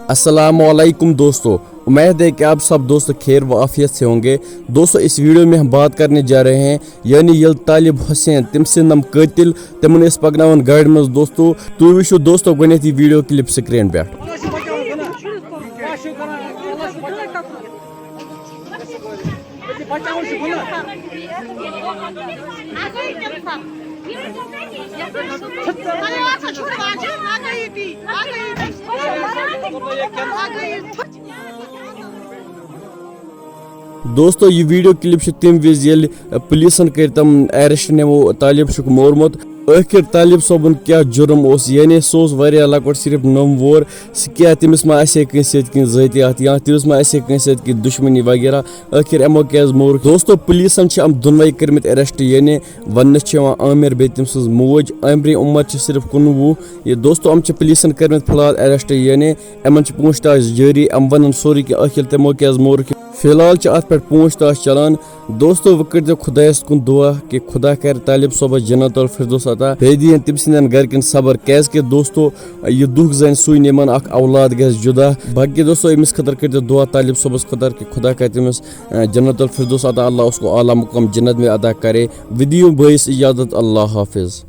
अस्सलामुअलैकुम दोस्तों, उम्मीद है कि आप सब दोस्त खैर व आफियत से होंगे। दोस्तों, इस वीडियो में हम बात करने जा रहे हैं यानी यल तालिब हुसैन तम नम कतिल तमन पकन गाड़ मज दोस्तों। तुम वो दोस्तों गई वीडियो क्लिप स्क्रीन पे। दोस्तों, ये वीडियो क्लिप तम विज पुलिसन कर तम अरेस्ट नमो तालिब शुक मोरमुत। आखिर तालिब सोबन क्या जुर्म यानी सो वारिया लकोट सिर्फ 9 वोर क्या तमिस मा ज़ातियात या तमिस मा की दुश्मनी वगैरह, आखिर एमो क्या मोर। दोस्तों, पुलिसन दोनवे कर्मित अरेस्ट यानी वन आमिर बे तम सज मोज आमरी उमर सिर्फ 19। ये दोस्तों अम पुलिसन कर्मित फिलहाल अरेस्ट यानी एमन पूछताछ जारी। अम वन सोरी कि आखिर तमो क्या मोर। फिलहाल अत पे पूछताछ चलान। दोस्तों, वो कर खुदायस कुन दुआ कि खुदा कर तालिब सोबस जन्नतुल फिरदौस अता, बे दिन तम सिंदन घरकन सबर क्या दोस्तों यह दुख जन सुन यमन अख औलाद गस जुदा। बाकी दोस्तों अमिस खतर कर दुआ तालिब सोबस खतर कि खुदा कर तमिस जन्नतुल फिरदौस अता, अल्लाह उसको आला मुकाम जन्नत में अदा करे। वीडियो भइस इजाजत, अल्लाह हाफिज।